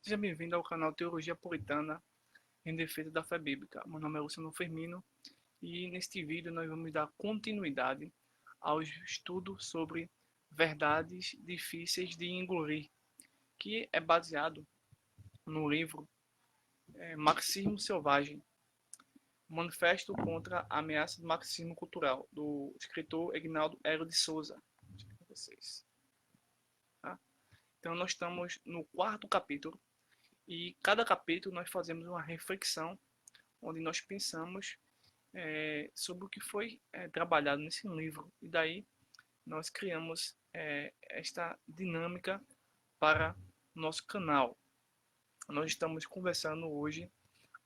Seja bem-vindo ao canal Teologia Puritana em Defesa da Fé Bíblica. Meu nome é Luciano Firmino e neste vídeo nós vamos dar continuidade ao estudo sobre verdades difíceis de engolir, que é baseado no livro Marxismo Selvagem, Manifesto contra a Ameaça do Marxismo Cultural, do escritor Egnaldo Hélio de Souza. Vocês, tá? Então nós estamos no quarto capítulo. E cada capítulo nós fazemos uma reflexão onde nós pensamos sobre o que foi trabalhado nesse livro. E daí nós criamos esta dinâmica para o nosso canal. Nós estamos conversando hoje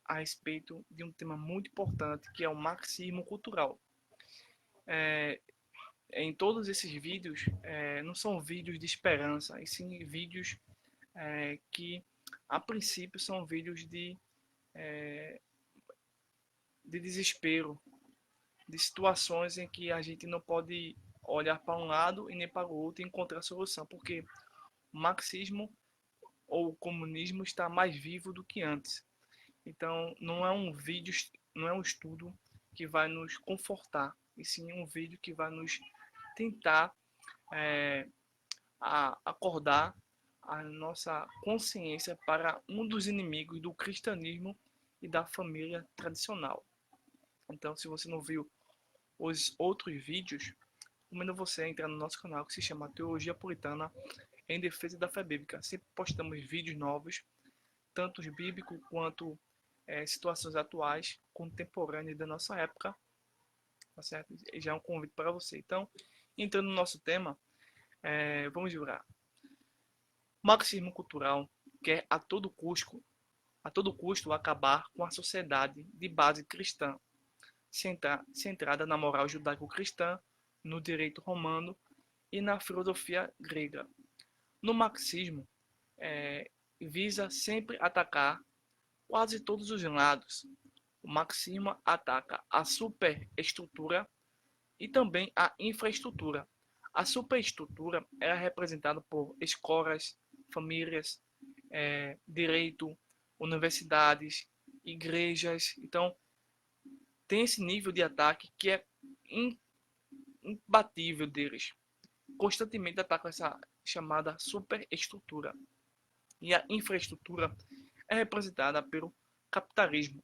a respeito de um tema muito importante que é o marxismo cultural. Em todos esses vídeos, não são vídeos de esperança, e sim vídeos que a princípio são vídeos de desespero, de situações em que a gente não pode olhar para um lado e nem para o outro e encontrar solução, porque o marxismo ou o comunismo está mais vivo do que antes. Então, não é um vídeo, não é um estudo que vai nos confortar, e sim um vídeo que vai nos tentar acordar a nossa consciência para um dos inimigos do cristianismo e da família tradicional. Então, se você não viu os outros vídeos, recomendo você entrar no nosso canal que se chama Teologia Puritana em Defesa da Fé Bíblica. Sempre postamos vídeos novos, tanto bíblicos quanto situações atuais, contemporâneas da nossa época, tá certo? E já é um convite para você. Então, entrando no nosso tema, vamos jurar. Marxismo cultural quer a todo custo acabar com a sociedade de base cristã, centrada na moral judaico-cristã, no direito romano e na filosofia grega. No marxismo, visa sempre atacar quase todos os lados. O marxismo ataca a superestrutura e também a infraestrutura. A superestrutura é representada por escolas, famílias, direito, universidades, igrejas. Então, tem esse nível de ataque que é imbatível deles. Constantemente atacam essa chamada superestrutura. E a infraestrutura é representada pelo capitalismo.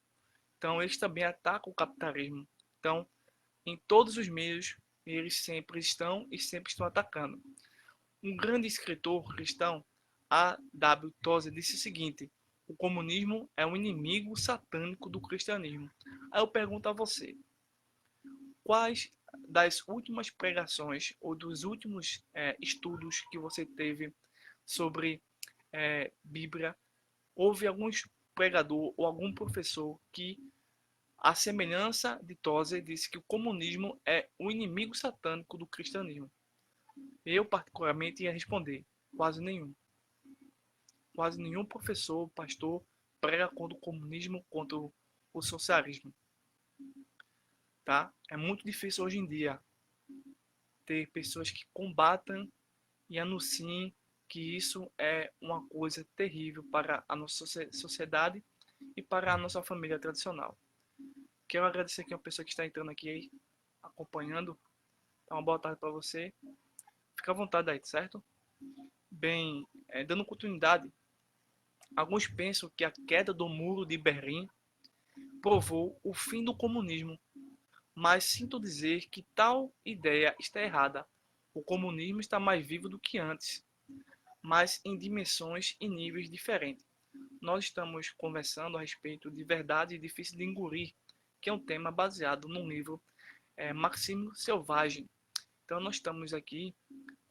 Então, eles também atacam o capitalismo. Então, em todos os meios, eles sempre estão atacando. Um grande escritor cristão, A. W. Tozer, disse o seguinte: o comunismo é um inimigo satânico do cristianismo. Aí eu pergunto a você, quais das últimas pregações ou dos últimos estudos que você teve sobre Bíblia, houve algum pregador ou algum professor que, à semelhança de Tozer, disse que o comunismo é o inimigo satânico do cristianismo? Eu, particularmente, ia responder: quase nenhum. Quase nenhum professor, pastor, prega contra o comunismo, contra o socialismo. Tá? É muito difícil hoje em dia ter pessoas que combatam e anunciem que isso é uma coisa terrível para a nossa sociedade e para a nossa família tradicional. Quero agradecer aqui a pessoa que está entrando aqui acompanhando. Então, uma boa tarde para você. Fica à vontade aí, certo? Bem, dando continuidade, alguns pensam que a queda do muro de Berlim provou o fim do comunismo, mas sinto dizer que tal ideia está errada. O comunismo está mais vivo do que antes, mas em dimensões e níveis diferentes. Nós estamos conversando a respeito de verdade difícil de engolir, que é um tema baseado no livro Marxismo Selvagem. Então nós estamos aqui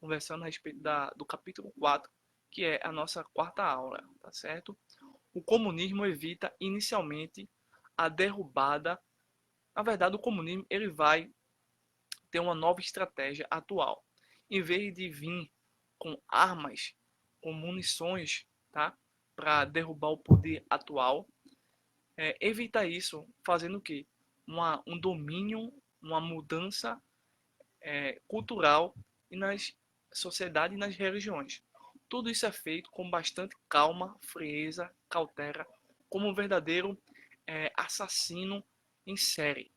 conversando a respeito do capítulo 4, que é a nossa quarta aula, tá certo? O comunismo evita inicialmente a derrubada. Na verdade, o comunismo ele vai ter uma nova estratégia atual. Em vez de vir com armas, com munições, tá? Para derrubar o poder atual, evita isso fazendo o quê? Um domínio, uma mudança cultural e nas sociedades e nas religiões. Tudo isso é feito com bastante calma, frieza, cautela, como um verdadeiro assassino em série.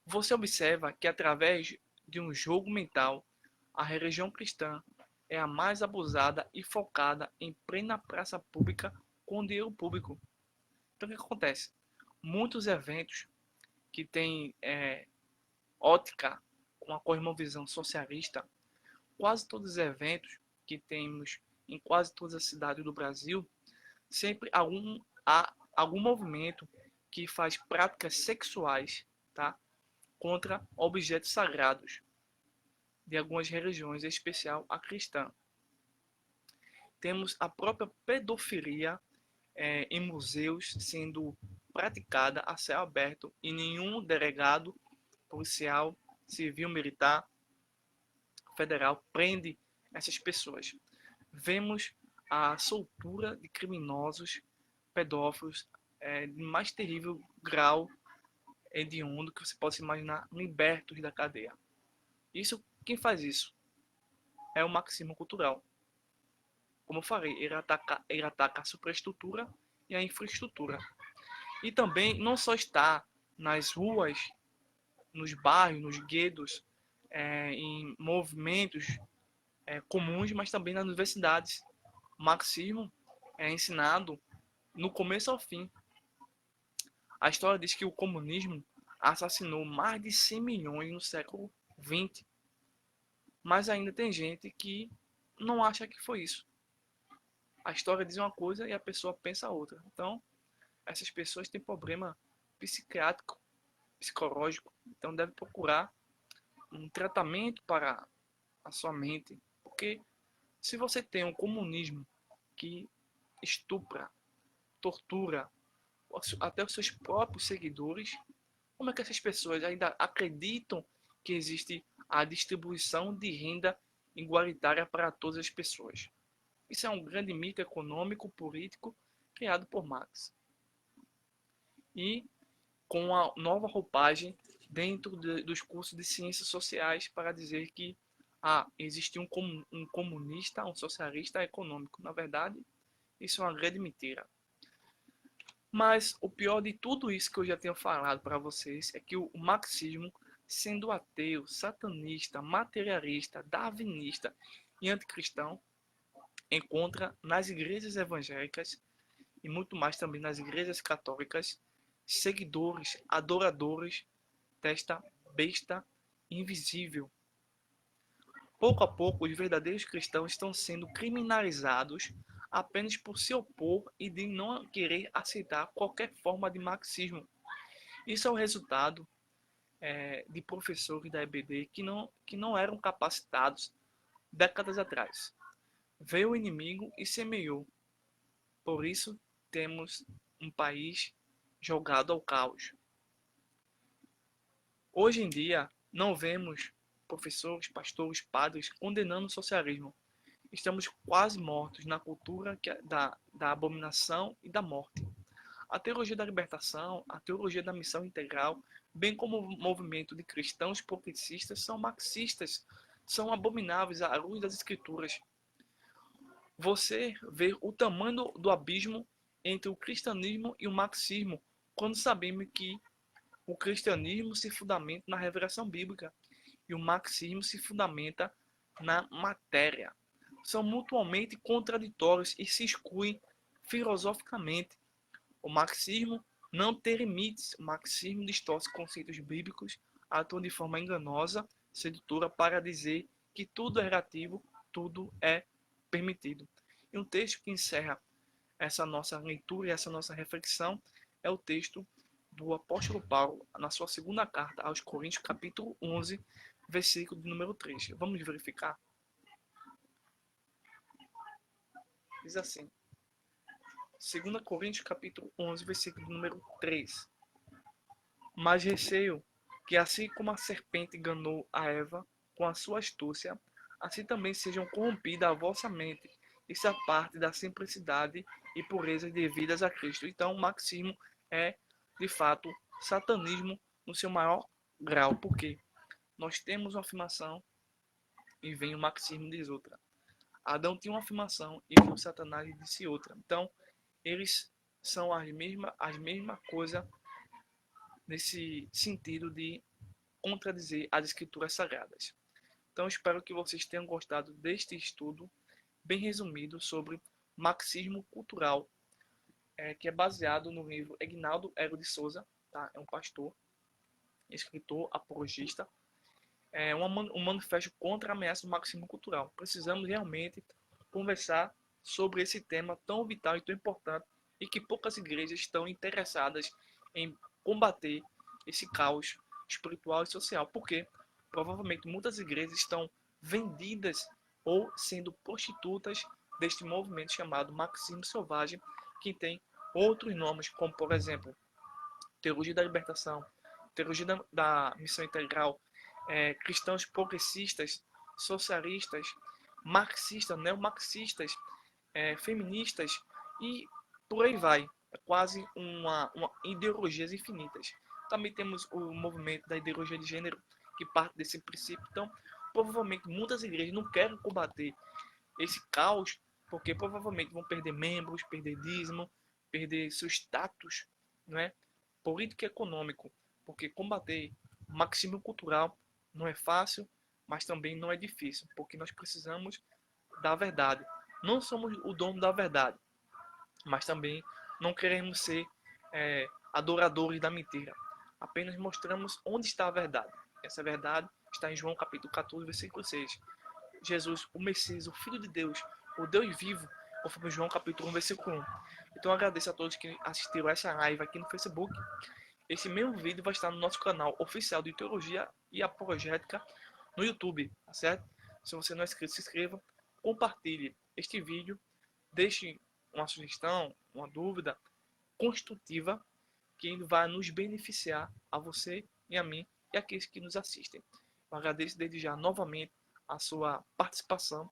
Você observa que através de um jogo mental, a religião cristã é a mais abusada e focada em plena praça pública com dinheiro público. Então o que acontece? Muitos eventos que têm ótica com a cosmovisão socialista, quase todos os eventos que temos em quase todas as cidades do Brasil, sempre há algum movimento que faz práticas sexuais, tá, contra objetos sagrados de algumas religiões, em especial a cristã. Temos a própria pedofilia em museus sendo praticada a céu aberto e nenhum delegado policial, civil, militar, federal prende essas pessoas. Vemos a soltura de criminosos pedófilos de mais terrível grau hediondo que você possa imaginar, libertos da cadeia. Isso, quem faz isso? É o marxismo cultural. Como eu falei, ele ataca a superestrutura e a infraestrutura. E também não só está nas ruas, nos bairros, nos guetos, em movimentos comuns, mas também nas universidades. O marxismo é ensinado no começo ao fim. A história diz que o comunismo assassinou mais de 100 milhões no século XX. Mas ainda tem gente que não acha que foi isso. A história diz uma coisa e a pessoa pensa outra. Então, essas pessoas têm problema psiquiátrico, psicológico. Então, deve procurar um tratamento para a sua mente. Porque se você tem um comunismo que estupra, tortura até os seus próprios seguidores, como é que essas pessoas ainda acreditam que existe a distribuição de renda igualitária para todas as pessoas? Isso é um grande mito econômico, político, criado por Marx. E com a nova roupagem dentro dos cursos de ciências sociais para dizer que existe um comunista, um socialista econômico. Na verdade, isso é uma grande mentira. Mas o pior de tudo isso que eu já tenho falado para vocês é que o marxismo, sendo ateu, satanista, materialista, darwinista e anticristão, encontra nas igrejas evangélicas e muito mais também nas igrejas católicas seguidores, adoradores desta besta invisível. Pouco a pouco, os verdadeiros cristãos estão sendo criminalizados apenas por se opor e de não querer aceitar qualquer forma de marxismo. Isso é o resultado de professores da EBD que não eram capacitados décadas atrás. Veio o inimigo e semeou. Por isso, temos um país jogado ao caos. Hoje em dia, não vemos professores, pastores, padres condenando o socialismo. Estamos quase mortos na cultura da abominação e da morte. A teologia da libertação, a teologia da missão integral, bem como o movimento de cristãos progressistas, são marxistas, são abomináveis à luz das escrituras. Você vê o tamanho do abismo entre o cristianismo e o marxismo, quando sabemos que o cristianismo se fundamenta na revelação bíblica e o marxismo se fundamenta na matéria. São mutuamente contraditórios e se excluem filosoficamente. O marxismo não tem limites. O marxismo distorce conceitos bíblicos, atua de forma enganosa, sedutora, para dizer que tudo é relativo, tudo é permitido. E um texto que encerra essa nossa leitura e essa nossa reflexão é o texto do apóstolo Paulo, na sua segunda carta aos Coríntios, capítulo 11, versículo de número 3. Vamos verificar? Diz assim, 2 Coríntios, capítulo 11, versículo de número 3. Mas receio que assim como a serpente enganou a Eva com a sua astúcia, assim também sejam corrompidas a vossa mente. Isso é parte da simplicidade e pureza devidas a Cristo. Então, o marxismo é, de fato, satanismo no seu maior grau. Por quê? Nós temos uma afirmação e vem o marxismo diz outra. Adão tinha uma afirmação e viu Satanás e disse outra. Então, eles são as mesma coisa nesse sentido de contradizer as escrituras sagradas. Então, espero que vocês tenham gostado deste estudo bem resumido sobre marxismo cultural, que é baseado no livro Egnaldo Ego de Souza, tá? É um pastor, escritor, apologista, um manifesto contra a ameaça do marxismo cultural. Precisamos realmente conversar sobre esse tema tão vital e tão importante e que poucas igrejas estão interessadas em combater esse caos espiritual e social. Porque provavelmente muitas igrejas estão vendidas ou sendo prostitutas deste movimento chamado marxismo selvagem, que tem outros nomes, como por exemplo, teologia da libertação, teologia da missão integral, cristãos progressistas, socialistas, marxistas, neomarxistas, feministas e por aí vai. É quase uma ideologias infinitas. Também temos o movimento da ideologia de gênero, que parte desse princípio. Então, provavelmente muitas igrejas não querem combater esse caos, porque provavelmente vão perder membros, perder dízimo, perder seu status, não é? Político e econômico, porque combater o marxismo cultural não é fácil, mas também não é difícil, porque nós precisamos da verdade. Não somos o dono da verdade, mas também não queremos ser adoradores da mentira. Apenas mostramos onde está a verdade. Essa verdade está em João capítulo 14, versículo 6. Jesus, o Messias, o Filho de Deus, o Deus vivo, conforme João capítulo 1, versículo 1. Então eu agradeço a todos que assistiram essa live aqui no Facebook. Esse mesmo vídeo vai estar no nosso canal oficial de Teologia e Apologética no YouTube, tá certo? Se você não é inscrito, se inscreva, compartilhe este vídeo, deixe uma sugestão, uma dúvida construtiva que vai nos beneficiar a você e a mim e aqueles que nos assistem. Eu agradeço desde já novamente a sua participação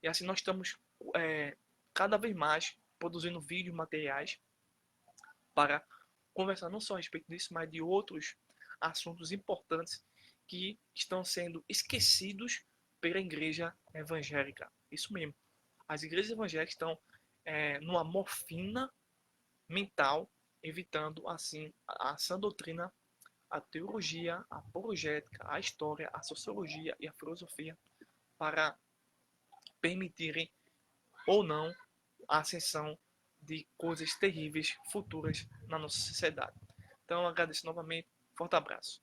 e assim nós estamos cada vez mais produzindo vídeos, materiais para conversar não só a respeito disso, mas de outros assuntos importantes que estão sendo esquecidos pela igreja evangélica. Isso mesmo. As igrejas evangélicas estão numa morfina mental, evitando assim a sã doutrina, a teologia, a apologética, a história, a sociologia e a filosofia para permitirem ou não a ascensão de coisas terríveis futuras na nossa sociedade. Então, eu agradeço novamente. Forte abraço.